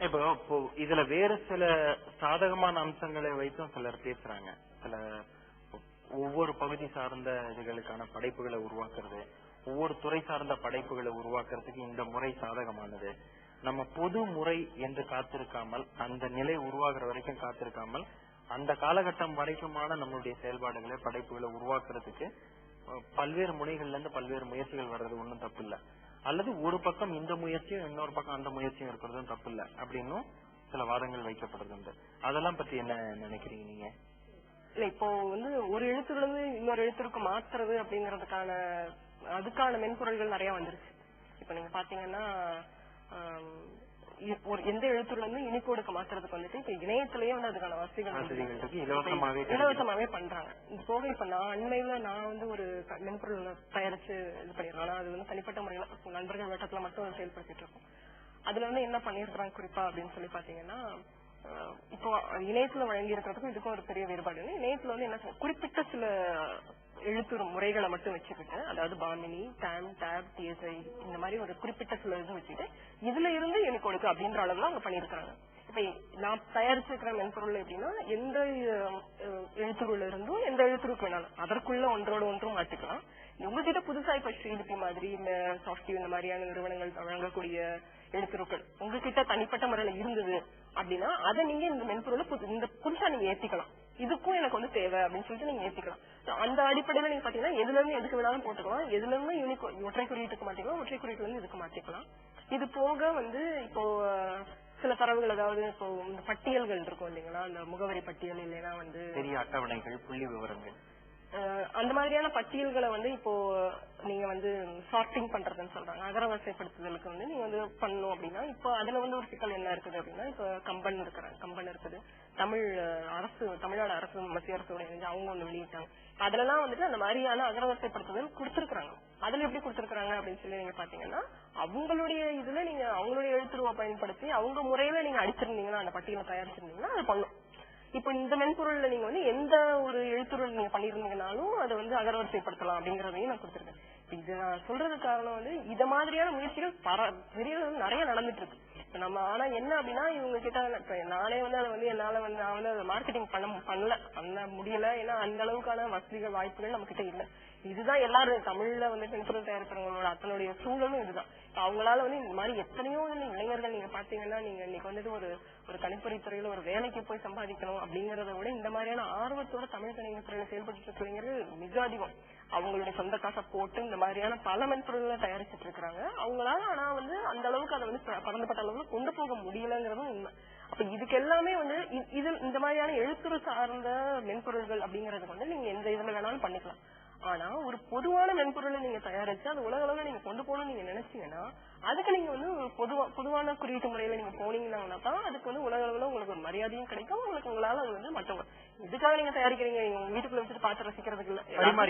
இப்போ இதுல வேற சில சாதகமான அம்சங்களை வைத்தும் சிலர் பேசுறாங்க. சில ஒவ்வொரு பகுதி சார்ந்த இதுகளுக்கான படைப்புகளை உருவாக்குறது, ஒவ்வொரு துறை சார்ந்த படைப்புகளை உருவாக்குறதுக்கு இந்த முறை சாதகமானது. நம்ம பொது முறை என்று காத்திருக்காமல், அந்த நிலை உருவாக்குற வரைக்கும் காத்திருக்காமல், அந்த காலகட்டம் வரைக்குமான நம்மளுடைய செயல்பாடுகளை படைப்புகளை உருவாக்குறதுக்கு பல்வேறு முனைகள்ல இருந்து பல்வேறு முயற்சிகள் வர்றது ஒன்றும் தப்பு இல்ல. அல்லது ஒரு பக்கம் இந்த முயற்சியும் இன்னொரு பக்கம் அந்த முயற்சியும் இருக்கிறதும் தப்பு இல்ல அப்படின்னும் சில வாதங்கள் வைக்கப்படுறது. அதெல்லாம் பத்தி என்ன நினைக்கிறீங்க நீங்க? இல்ல இப்போ ஒரு எழுத்துல இருந்து இன்னொரு எழுத்துருக்கு மாத்துறது அப்படிங்கறதுக்கான அதுக்கான மென்பொருள்கள் நிறைய வந்துருச்சு. இப்ப நீங்க பாத்தீங்கன்னா எந்த எழுத்துல இருந்து யூனிகோடுக்கு மாத்துறதுக்கு இப்ப இணையத்திலேயே அதுக்கான வசதிகள் இலவசமாவே பண்றாங்க. இது போக இப்ப நான் அண்மையில நான் ஒரு மென்பொருள் தயாரிச்சு இது பண்ணிருக்கேன். ஆனா அது தனிப்பட்ட முறையில நண்பர்கள் வட்டத்துல மட்டும் செயல்படுத்திட்டு இருக்கோம். அதுல என்ன பண்ணிருக்கிறாங்க குறிப்பா அப்படின்னு சொல்லி பாத்தீங்கன்னா, இப்போ இணையத்துல வழங்கி இருக்கிறதுக்கும் இதுக்கும் ஒரு பெரிய வேறுபாடு. இணையத்துல என்ன குறிப்பிட்ட சில எழுத்துரு முறைகளை மட்டும் வச்சுக்கிட்டு, அதாவது பாமினி, டாம், டேப், டிஎஸ்ஐ இந்த மாதிரி ஒரு குறிப்பிட்ட சில இது வச்சுட்டு இதுல இருந்து யூனிகோடுக்கு அப்படின்ற அளவுல அவங்க பண்ணிருக்காங்க. இப்ப நான் தயாரிச்சிருக்கிற மென்பொருள் எப்படின்னா, எந்த எழுத்துருல இருந்தும் எந்த எழுத்துருக்கு வேணாலும் அதற்குள்ள ஒன்றோட ஒன்றும் மாற்றிக்கலாம். உங்ககிட்ட புதுசா இப்ப ஸ்ரீலிபி மாதிரி இந்த சாஃப்ட்வேர் இந்த மாதிரியான நிறுவனங்கள் வழங்கக்கூடிய எழுத்துருக்கள் உங்ககிட்ட தனிப்பட்ட முறையில இருந்தது அப்படின்னா அதை நீங்க இந்த மென்பொருளை இந்த புதுசா நீங்க ஏத்திக்கலாம். இதுக்கும் எனக்கு தேவை அப்படின்னு சொல்லிட்டு நீங்க ஏத்திக்கலாம். அந்த அடிப்படையில நீங்க பாத்தீங்கன்னா எதுல இருந்து எதுக்கு வேணாலும் போட்டுக்கலாம். எதுல இருந்து ஒற்றை குறியீட்டுக்கு மாத்திக்கலாம், ஒற்றை குறியீட்டுல இருந்து இதுக்கு மாத்திக்கலாம். இது போக இப்போ சில தரவுகள், அதாவது இப்போ இந்த பட்டியல்கள் இருக்கும் இல்லைங்களா, அந்த முகவரி பட்டியல் இல்லைன்னா பெரிய அட்டவணைகள், புள்ளி விவரங்கள், அந்த மாதிரியான பட்டியல்களை இப்போ நீங்க சார்ட்டிங் பண்றதுன்னு சொல்றாங்க. அகரவரிசைப்படுத்துதலுக்கு நீங்க பண்ணணும் அப்படின்னா இப்போ அதுல ஒரு சிக்கல் என்ன இருக்குது அப்படின்னா, இப்ப கம்பன் இருக்குது, தமிழ்நாடு அரசு மத்திய அரசோட அவங்க வெளியிட்டாங்க. அதுலலாம் அந்த மாதிரியான அகரவரிசைப்படுத்துதல் கொடுத்திருக்காங்க. அதுல எப்படி கொடுத்திருக்காங்க அப்படின்னு சொல்லி நீங்க பாத்தீங்கன்னா, அவங்களுடைய இதுல நீங்க அவங்களுடைய எழுத்துருவ பயன்படுத்தி அவங்க முறையில நீங்க அடிச்சிருந்தீங்கன்னா, அந்த பட்டியலை தயாரிச்சிருந்தீங்கன்னா அது பண்ணும். இப்ப இந்த மென்பொருள்ல நீங்க எந்த ஒரு எழுத்துருள் நீங்க பண்ணிருந்தீங்கன்னாலும் அதை அகரவரிசைப்படுத்தலாம் அப்படிங்கறதையும் நான் கொடுத்திருக்கேன். இது நான் சொல்றது காரணம் இத மாதிரியான முயற்சிகள் பெரிய நிறைய நடந்துட்டு இருக்கு. நம்ம ஆனா என்ன அப்படின்னா, இவங்க கிட்ட நானே அதை என்னால நான் மார்க்கெட்டிங் பண்ண முடியல. ஏன்னா அந்த அளவுக்கான வசதிகள் வாய்ப்புகள் நம்ம கிட்ட இல்ல. இதுதான் எல்லாரும் தமிழ்ல மென்பொருள் தயாரிக்கிறவங்களோட அத்தனுடைய சூழலும் இதுதான். அவங்களால இந்த மாதிரி எத்தனையோ இளைஞர்கள் நீங்க பாத்தீங்கன்னா, நீங்க இன்னைக்கு ஒரு கணிப்பொறி துறையில ஒரு வேலைக்கு போய் சம்பாதிக்கணும் அப்படிங்கறத விட இந்த மாதிரியான ஆர்வத்தோட தமிழ் கணினி துறையில செயல்பட்டு இருக்கிறவங்க மிக அதிகம். அவங்களுடைய சொந்த காசை போட்டு இந்த மாதிரியான பல மென்பொருள்களை தயாரிச்சுட்டு இருக்காங்க. அவங்களால ஆனா அந்த அளவுக்கு அதை பறந்துபட்ட அளவுக்கு கொண்டு போக முடியலங்கிறதும் உண்மை. அப்ப இதுக்கு எல்லாமே இது இந்த மாதிரியான எழுத்துரு சார்ந்த மென்பொருள்கள் அப்படிங்கறதுக்கு நீங்க எந்த இதுல வேணாலும் பண்ணிக்கலாம். ஆனா ஒரு பொதுவான மென்பொருளை நீங்க தயாரிச்சு அது உலக அளவுல நீங்க கொண்டு போகணும்னு நீங்க நினைச்சீங்கன்னா, அதுக்கு நீங்க பொதுவான குறியீட்டு முறையில நீங்க போனீங்கன்னா தான் அதுக்கு உலக அளவுல உங்களுக்கு ஒரு மரியாதையும் கிடைக்கும். உங்களால அது மற்றவங்க இதுக்காக நீங்க தயாரிக்கிறீங்க, உங்க வீட்டுக்குள்ள வச்சுட்டு பார்த்து ரசிக்கிறதுக்கு இல்ல,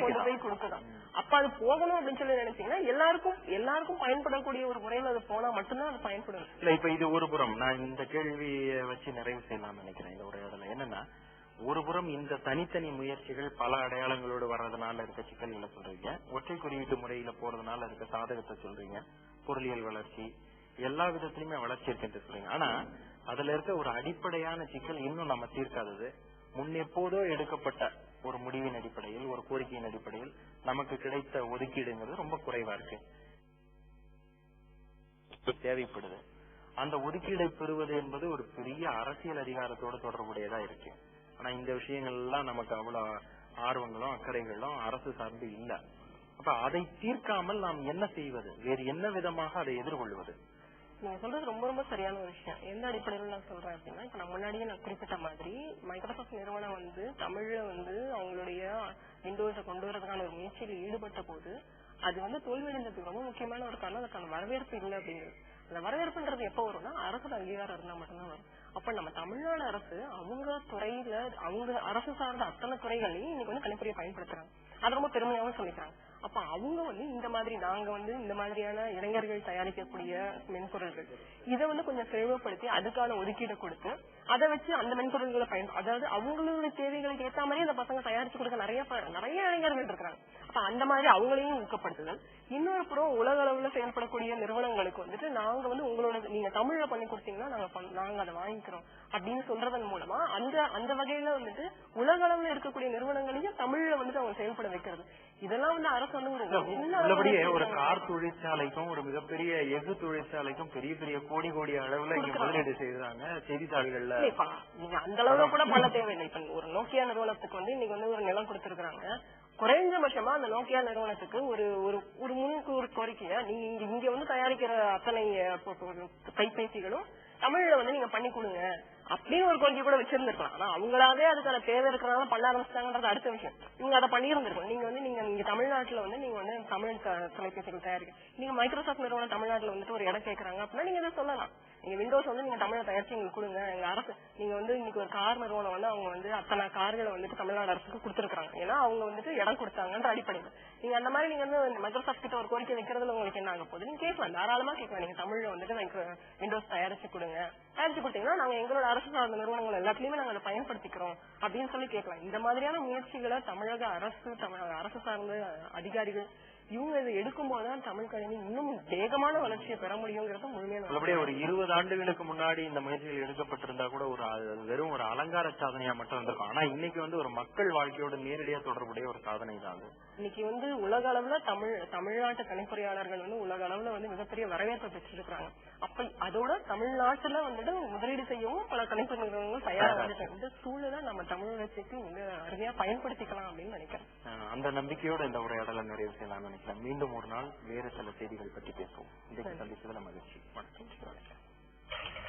கொண்டு போய் கொடுக்கதான். அப்ப அது போகணும் அப்படின்னு சொல்லி நினைச்சீங்கன்னா எல்லாருக்கும் பயன்படக்கூடிய ஒரு முறையில அது போனா மட்டும்தான் அது பயன்படும். இல்ல இப்ப இது ஒரு புறம் நான் இந்த கேள்வியை வச்சு நிறைவு செய்யலாம்னு நினைக்கிறேன். இந்த உரையாடல என்னன்னா, ஒரு புறம் இந்த தனித்தனி முயற்சிகள் பல அடையாளங்களோடு வர்றதுனால இருக்க சிக்கல்களை சொல்றீங்க, ஒற்றை குறியீட்டு முறையில போறதுனால இருக்க சாதகத்தை சொல்றீங்க, பொருளியல் வளர்ச்சி எல்லா விதத்திலுமே வளர்ச்சி இருக்குன்னு சொல்றீங்க. ஆனா அதுல இருக்க ஒரு அடிப்படையான சிக்கல் இன்னும் நம்ம தீர்க்காதது, முன்னெப்போதோ எடுக்கப்பட்ட ஒரு முடிவின் அடிப்படையில், ஒரு கோரிக்கையின் அடிப்படையில் நமக்கு கிடைத்த ஒதுக்கீடுங்கிறது ரொம்ப குறைவா இருக்கு, தேவைப்படுது. அந்த ஒதுக்கீடை பெறுவது என்பது ஒரு பெரிய அரசியல் அதிகாரத்தோடு தொடர்புடையதா இருக்கு. ஆனா இந்த விஷயங்கள் எல்லாம் நமக்கு அவ்வளவு ஆர்வங்களும் அக்கறைகளும் அரசு சார்ந்து இல்ல. அப்ப அதை தீர்க்காமல் நாம் என்ன செய்வது, வேறு என்ன விதமாக அதை எதிர்கொள்வது? நீங்க சொல்றது ரொம்ப ரொம்ப சரியான ஒரு விஷயம். எந்த அடிப்படையில நான் சொல்றேன் அப்படின்னா, இப்ப நான் முன்னாடியே நான் குறிப்பிட்ட மாதிரி மைக்ரோசாஃப்ட் நிறுவனம் தமிழ்ல அவங்களுடைய விண்டோஸை கொண்டு வரதுக்கான ஒரு முயற்சியில் ஈடுபட்ட போது அது தோல்வியடைந்ததுக்கு ரொம்ப முக்கியமான ஒரு காரணம் அதுக்கான வரவேற்பு இல்லை அப்படிங்கிறது. அந்த வரவேற்புன்றது எப்ப வரும்னா அரசு அங்கீகாரம் இருந்தா மட்டும்தான் வரும். அப்ப நம்ம தமிழ்நாடு அரசு அவங்க துறையில அவங்க அரசு சார்ந்த அத்தனை துறைகளையும் இன்னைக்கு கணிப்பொறியை பயன்படுத்துறாங்க. அது ரொம்ப பெருமையாவும் சொல்லிக்கிறாங்க. அப்ப அவங்க இந்த மாதிரி நாங்க இந்த மாதிரியான இளைஞர்கள் தயாரிக்கக்கூடிய மென்பொருள்கள் இதை கொஞ்சம் தெளிவுபடுத்தி அதுக்கான ஒதுக்கீடு கொடுத்து அதை வச்சு அந்த மென்பொருள்களை அதாவது அவங்களுடைய தேவைகளுக்கு ஏற்ற மாதிரி அந்த பசங்க தயாரிச்சு கொடுக்க நிறைய இளைஞர்கள் இருக்கிறாங்க. அப்ப அந்த மாதிரி அவங்களையும் ஊக்கப்படுத்துதல். இன்னொரு புறம் உலக அளவுல செயல்படக்கூடிய நிறுவனங்களுக்கு வந்துட்டு நாங்க வந்து உங்களோட நீங்க தமிழ்ல பண்ணி கொடுத்தீங்கன்னா நாங்க அதை வாங்கிக்கிறோம் அப்படின்னு சொல்றதன் மூலமா அந்த வகையில வந்துட்டு உலக அளவுல இருக்கக்கூடிய நிறுவனங்களையும் தமிழ்ல வந்துட்டு அவங்க செயல்பட வைக்கிறது. இதெல்லாம் வந்து அரசு வந்து உள்ளபடியே ஒரு கார் தொழிற்சாலைக்கும் ஒரு மிகப்பெரிய எஃகு தொழிற்சாலைக்கும் பெரிய பெரிய கோடி அளவுல இங்க முதலீடு செய்யறாங்க செய்தித்தாள்கள்ல. நீங்க அந்த அளவுல கூட பண்ண தேவையில்லை. இப்ப ஒரு நோக்கியா நிறுவனத்துக்கு வந்து இன்னைக்கு வந்து ஒரு நிலம் கொடுத்திருக்காங்க. குறைஞ்சபட்சமா அந்த நோக்கியா நிறுவனத்துக்கு ஒரு முன்னுக்கு ஒரு கோரிக்கையா நீங்க இங்க வந்து தயாரிக்கிற அத்தனை கைபேசிகளும் தமிழ்ல வந்து நீங்க பண்ணி கொடுங்க அப்படின்னு ஒரு கோரிக்கை கூட வச்சிருந்திருக்கலாம். ஆனா அவங்களாவே அதுக்கான தேவை இருக்கிறனால பண்ண ஆரம்பிச்சிட்டாங்கன்றது அடுத்த விஷயம். நீங்க அதை பண்ணியிருந்திருக்கணும். நீங்க தமிழ்நாட்டுல வந்து நீங்க வந்து தமிழ் தொலைபேசிகள் தயாரிக்க நீங்க மைக்ரோசாப்ட் நிறுவனம் தமிழ்நாட்டுல வந்துட்டு ஒரு இடம் கேட்கறாங்க அப்படின்னா நீங்க இதை சொல்லலாம். நீங்க விண்டோஸ் வந்து நீங்க தமிழை தயாரிச்சு எங்களுக்கு கொடுங்க. எங்க அரசு நீங்க வந்து இன்னைக்கு ஒரு கார் நிறுவனம் வந்து அவங்க வந்து அத்தனை கார்களை வந்துட்டு தமிழ்நாடு அரசுக்கு கொடுத்துருக்காங்க. ஏன்னா அவங்க வந்துட்டு இடம் கொடுத்தாங்கன்ற அடிப்படையில் நீங்க அந்த மாதிரி நீங்க வந்து மைக்ரோசாப்ட் கிட்ட ஒரு கோரிக்கை வைக்கிறதுல உங்களுக்கு என்ன ஆக போகுது? நீங்க கேட்கலாம், தாராளமா கேட்கலாம். நீங்க தமிழ்ல வந்துட்டு விண்டோஸ் தயாரிச்சு கொடுங்க. தயாரிச்சு கொடுத்தீங்கன்னா நாங்க எங்களோட அரசு சார்ந்த நிறுவனங்கள் எல்லாத்துலயுமே நாங்க அதை பயன்படுத்திக்கிறோம் அப்படின்னு சொல்லி கேட்கலாம். இந்த மாதிரியான முயற்சிகளை தமிழக அரசு சார்ந்த அதிகாரிகள் இவங்க இதை எடுக்கும் போதுதான் தமிழ் கல்வி இன்னும் வேகமான வளர்ச்சியை பெற முடியுங்கிறது முழுமையான. ஒரு 20 ஆண்டுகளுக்கு முன்னாடி இந்த முயற்சிகள் எடுக்கப்பட்டிருந்தா கூட வெறும் ஒரு அலங்கார சாதனையா மட்டும் இருந்திருக்கும். ஆனா இன்னைக்கு வந்து ஒரு மக்கள் வாழ்க்கையோட நேரடியா தொடர்புடைய ஒரு சாதனை தான். இன்னைக்கு வந்து உலக அளவுல தமிழ்நாட்டு கணிப்பொறியாளர்கள் வந்து உலக அளவுல வந்து மிகப்பெரிய வரவேற்பை பெற்றிருக்கிறாங்க. அப்ப அதோட தமிழ்நாட்டுல வந்துட்டு முதலீடு செய்யவும் பல கணிப்பொறி நிறுவனங்கள் தயாராக இந்த சூழலை நம்ம தமிழ் வளர்ச்சிக்கு மிக அருமையா பயன்படுத்திக்கலாம் அப்படின்னு நினைக்கிறேன். அந்த நம்பிக்கையோட இந்த உரையாடலை நிறைவு செய்யலாம். மீண்டும் ஒரு நாள் வேறு சில செய்திகள் பற்றி பேசுவோம். இன்றைக்கு சந்திச்சதுல மகிழ்ச்சி. வணக்கம்.